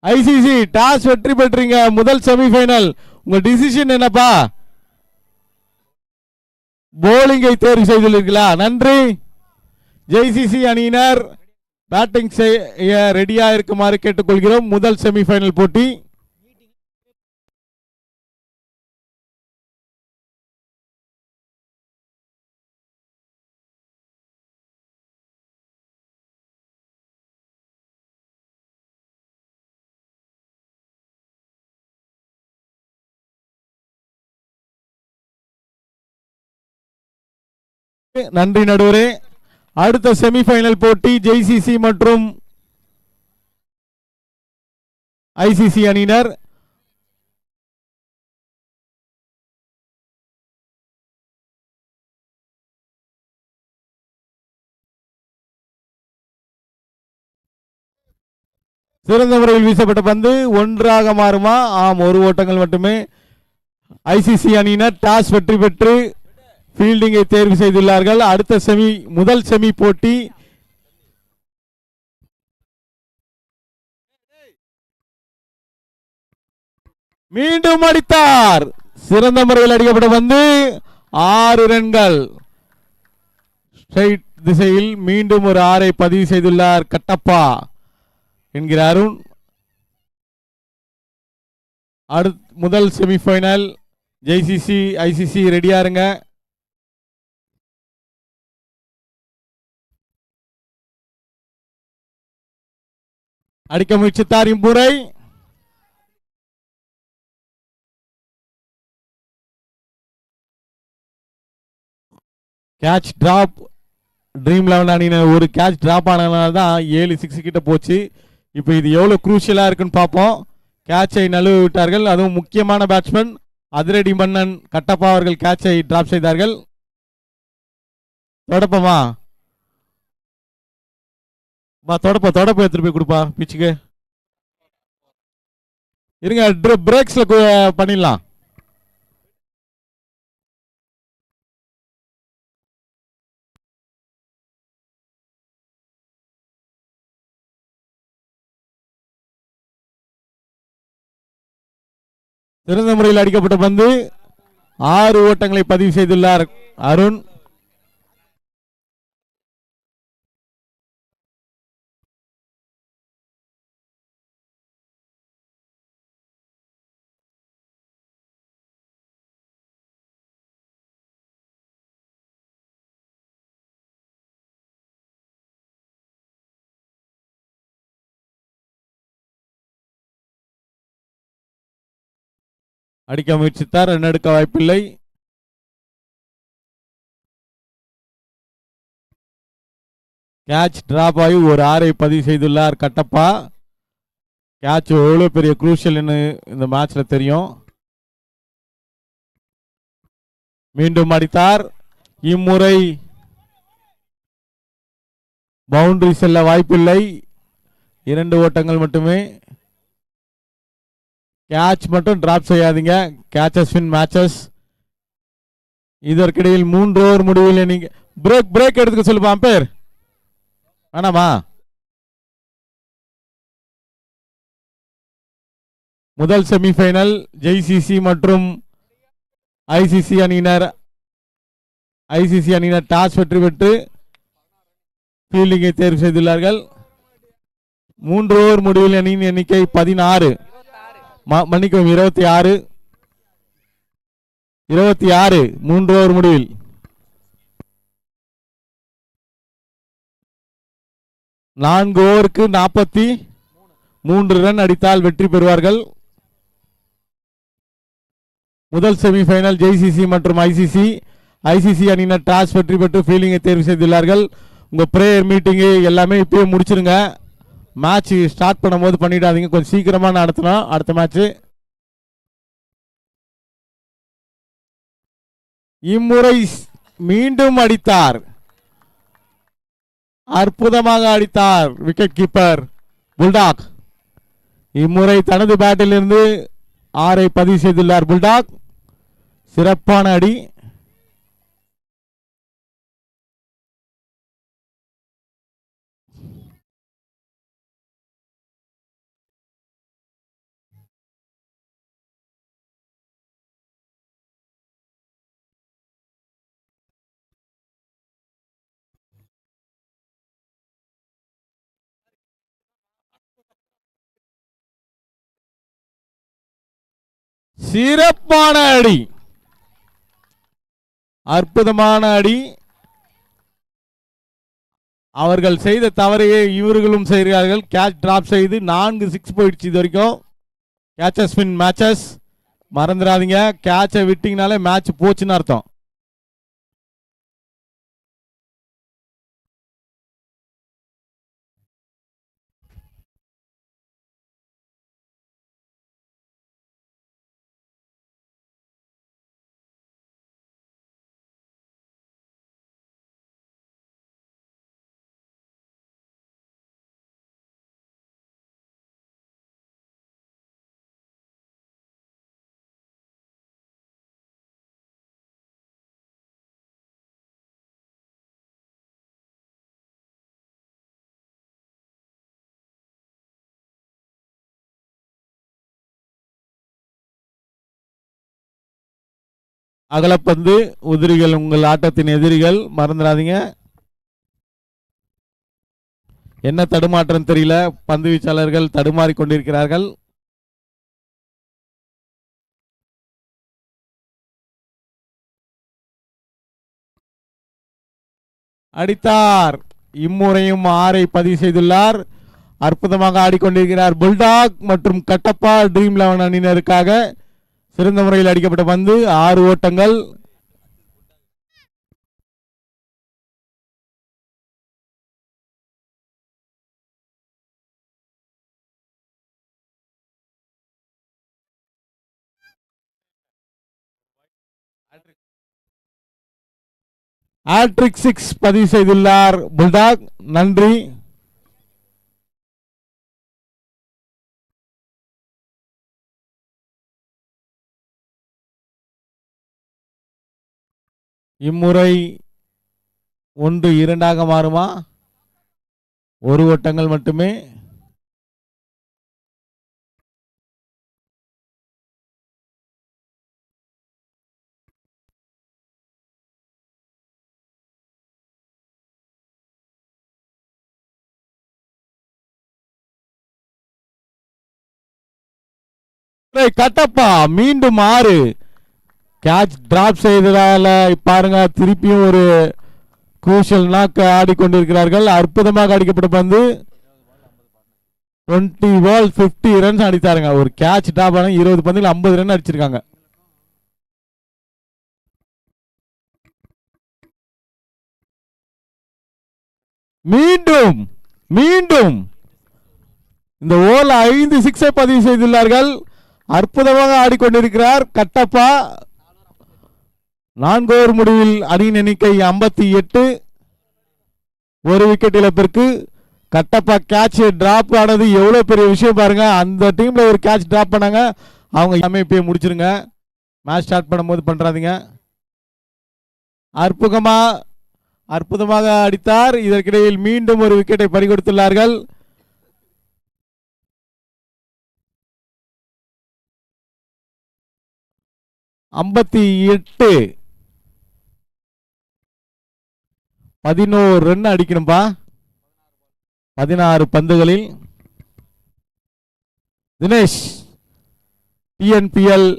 ஐசிசி டாஸ் வெற்றி பெற்றீங்க. முதல் செமிஃபைனல். உங்க டிசிஷன் என்னப்பா? போலிங்கை தேர்வு செய்துள்ளீர்களா? நன்றி. ஜேசிசி அணியினர் பேட்டிங் செய்ய ரெடியா இருக்குமாறு கேட்டுக்கொள்கிறோம். முதல் செமிஃபைனல் போட்டி. நன்றி நடுவரே. அடுத்த செமிஃபைனல் போட்டி ஜேசிசி மற்றும் ஐசிசி அணியினர். சிறந்த முறையில் வீசப்பட்ட பந்து ஒன்றாக மாறுமா? ஆம், 1 ஓட்டங்கள் மட்டுமே. ஐசிசி அணியினர் டாஸ் வெற்றி பெற்று ஃபீல்டிங்கை தேர்வு செய்துள்ளார்கள். அடுத்த முதல் செமி போட்டி. மீண்டும் அடித்தார். சிறந்த முறையில் அடிக்கப்பட்ட பந்து 6 ரன்கள். ஸ்ட்ரைட் திசையில் மீண்டும் ஒரு 6 பதிவு செய்துள்ளார் கட்டப்பா என்கிற அருண். முதல் செமிஃபைனல். ஜேசிசி ஐசிசி ரெடியா இருங்க. அடிக்க முயற்சித்தார் இம்முறை. Catch drop. ட்ரீம் 11 அணியினர் ஒரு கேட்ச் டிராப் ஆனதுனால தான் 7 6 கிட்ட போச்சு. இப்போ இது எவ்வளவு குரூஷியலா இருக்குன்னு பார்ப்போம். கேட்சை நழுவ விட்டார்கள். அதுவும் முக்கியமான பேட்ஸ்மேன் அதிரடி மன்னன் கட்டப்பா அவர்கள் கேட்சை டிராப் செய்தார்கள். தொடப்பமா தொடப்ப எடுத்துட்டு போய் கொடுப்பா பிச்சுக்கு. இருங்க, பிரேக்ஸ்ல பண்ணிடலாம். சிறந்த முறையில் அடிக்கப்பட்ட பந்து 6 ஓட்டங்களை பதிவு செய்துள்ளார் அருண். அடிக்க முயற்சித்தார். ரன் எடுக்க வாய்ப்பில்லை. கேட்ச் டிராப் ஆகி ஒரு 6 பதிவு செய்துள்ளார் கட்டப்பா. கேட்ச் எவ்வளவு பெரிய குரூஷியல் இந்த மேட்ச்ல தெரியும். மீண்டும் அடித்தார். இம்முறை பவுண்டரி செல்ல வாய்ப்பில்லை. 2 ஓட்டங்கள் மட்டுமே. கேட்ச் மட்டும் டிராப் செய்யாதீங்க. கேட்சஸ் வின் மேட்சஸ். இதற்கிடையில் 3 ஓவர் முடிவில் நீங்க பிரேக் எடுத்துக்க சொல்லுப்பா அம்பையர். வேணாமா? முதல் செமிஃபைனல் ஜேசிசி மற்றும் ஐசிசி அணியினர் டாஸ் வெற்றி பெற்று ஃபீல்டிங்கை தேர்வு செய்துள்ளார்கள். 3 ஓவர் முடிவில் அணியின் எண்ணிக்கை 16. மன்னிக்கவும் 26. 3 ஓவர் முடிவில். நான்கு ஓவருக்கு 43 ரன் அடித்தால் வெற்றி பெறுவார்கள். முதல் செமிஃபைனல் ஜேசிசி மற்றும் ஐசிசி அணியினர் டாஸ் வெற்றி பெற்று ஃபீல்டிங்கை தேர்வு செய்துள்ளார்கள். உங்க பிரேயர் மீட்டிங்கு எல்லாமே இப்பயே முடிச்சிருங்க. மேட்ச் ஸ்டார்ட் பண்ணும்போது பண்ணிடாதீங்க. கொஞ்சம் சீக்கிரமா நடத்தணும் அடுத்த மேட்ச். இம்முறை மீண்டும் அடித்தார். அற்புதமாக அடித்தார் விக்கெட் கீப்பர் புல்டாக். இம்முறை தனது பேட்டிலிருந்து 6 பதிவு செய்துள்ளார் புல்டாக். சிறப்பான அடி. சிறப்பான அடி, அற்புதமான அடி. அவர்கள் செய்த தவறையே இவர்களும் செய்கிறார்கள். கேட்ச் டிராப் செய்து 4 6 போயிடுச்சு இது வரைக்கும். கேட்சஸ் வின் மேட்சஸ். மறந்துடாதீங்க, கேட்சை விட்டீங்கனாலே மேட்ச் போச்சுன்னு அர்த்தம். அகலப்பந்து உதிரிகள் உங்கள் ஆட்டத்தின் எதிரிகள், மறந்துடாதீங்க. என்ன தடுமாற்றம் தெரியல, பந்து வீச்சாளர்கள் தடுமாறி கொண்டிருக்கிறார்கள். அடித்தார். இம்முறையும் 6 பதிவு செய்துள்ளார். அற்புதமாக ஆடிக்கொண்டிருக்கிறார் புல்டாக் மற்றும் கட்டப்பா ட்ரீம் 11 அணியினருக்காக. சிறந்த முறையில் அடிக்கப்பட்ட பந்து, 6 ஓட்டங்கள். ஹாட்ரிக் 6 பதிவு செய்துள்ளார் புல்டாக். நன்றி. இம்முறை 1-2 மாறுமா? 1 ஓட்டங்கள் மட்டுமே. கட்டப்பா மீண்டும் 6 கேட்ச் டிராப் செய்ததால பாருங்க, திருப்பியும் ஒரு குரூஷியல் நாக் ஆடிக்கொண்டிருக்கிறார்கள். அற்புதமாக அடிக்கப்பட்ட பந்து 20 பால் 50 ரன்ஸ் அடித்தாருங்க. ஒரு கேட்ச் டிராப் ஆன 20 பந்தில் 50 ரன் அடிச்சிருக்காங்க. மீண்டும் மீண்டும் இந்த ஓவர்ல 5 6 பதிவு செய்துள்ளார்கள். அற்புதமாக ஆடிக்கொண்டிருக்கிறார் கட்டப்பா. 4 ஓவர் முடிவில் அணியின் எண்ணிக்கை 58. 1 விக்கெட் இழப்பிற்கு. கட்டப்பா கேட்ச் டிராப் ஆனது எவ்வளவு பெரிய விஷயம் பாருங்க. அந்த டீம்ல ஒரு கேட்ச் டிராப் பண்ணாங்க, அவங்க எல்லாமே இப்பயே முடிச்சிருங்க. மேட்ச் ஸ்டார்ட் பண்ணும்போது பண்றாதீங்க. அற்புதமாக அடித்தார். இதற்கிடையில் மீண்டும் ஒரு விக்கெட்டை பறிகொடுத்துள்ளார்கள். ஐம்பத்தி 11 ரன் அடிக்கணும்பா 16 பந்துகளில். Dinesh TNPL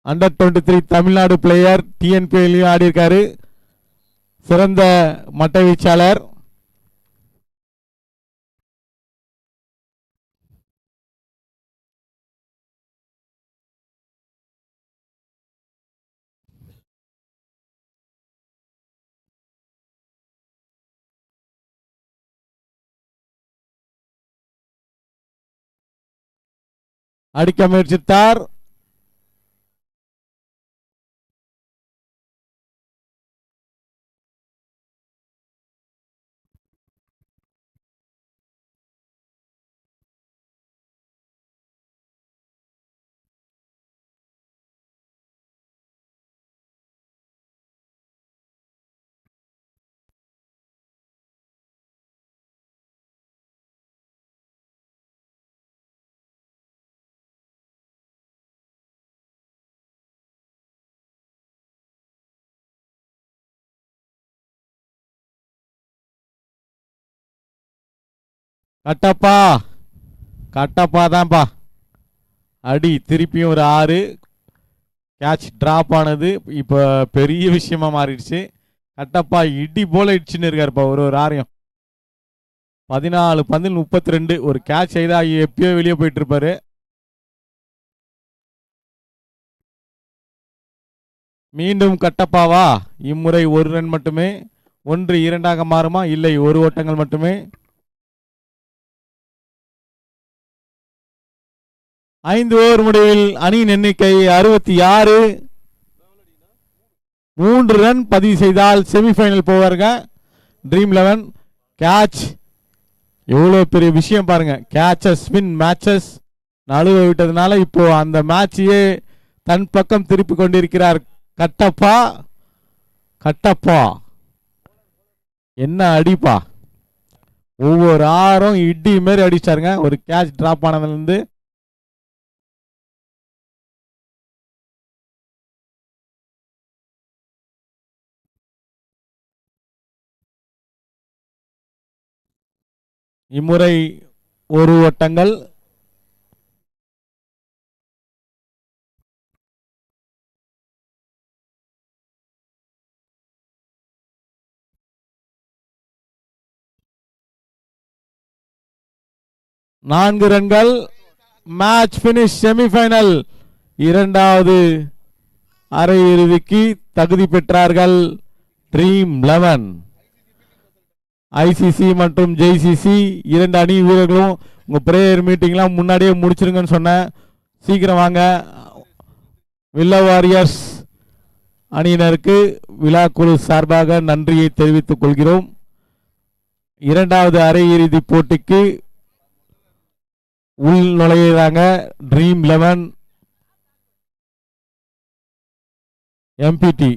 under 23 Tamil Nadu player, TNPL ஆடி இருக்காரு. சிறந்த மட்டை வீச்சாளர். அடிக்க முயற்சித்தார். கட்டப்பா கட்டப்பா தான்ப்பா. அடி திருப்பியும் ஒரு 6. கேட்ச் டிராப் ஆனது இப்போ பெரிய விஷயமா மாறிடுச்சு. கட்டப்பா இடி போல இடிச்சுன்னு இருக்காருப்பா ஒரு ஆரையும். 14 பந்தில் 32. ஒரு கேட்ச் செய்தா எப்பயோ வெளியே போயிட்டு இருப்பாரு. மீண்டும் கட்டப்பாவா? இம்முறை ஒரு ரன் மட்டுமே. 1-2 மாறுமா? இல்லை, ஒரு ஓட்டங்கள் மட்டுமே. 5 ஓவர் முடிவில் அணியின் எண்ணிக்கை 66. 3 ரன் பதிவு செய்தால் செமிஃபைனல் போவாருங்க ட்ரீம் 11. கேட்ச் எவ்வளோ பெரிய விஷயம் பாருங்க. கேட்சஸ் வின் மேட்சஸ் நழுவ விட்டதுனால இப்போ அந்த மேட்சையே தன் பக்கம் திருப்பி கொண்டிருக்கிறார் கட்டப்பா. கட்டப்பா என்ன அடிப்பா! ஒவ்வொரு ஆறும் இடி மாரி அடிச்சாருங்க ஒரு கேட்ச் டிராப் ஆனதுலேருந்து. இம்முறை ஒரு ஓட்டங்கள். நான்கு ரன்கள். Match finish. செமிஃபைனல் இரண்டாவது அரையிறுதிக்கு தகுதி பெற்றார்கள் ட்ரீம் 11. ஐசிசி மற்றும் ஜேசிசி 2 அணி வீரர்களும் உங்க பிரேயர் மீட்டிங்லாம் முன்னாடியே முடிச்சிருங்கன்னு சொன்னேன். சீக்கிரம் வாங்க. வில்லா வாரியர்ஸ் அணியினருக்கு விழா குழு சார்பாக நன்றியை தெரிவித்துக் கொள்கிறோம். இரண்டாவது அரையிறுதி போட்டிக்கு உள் நுழையிறாங்க ட்ரீம் 11 எம்பிடி.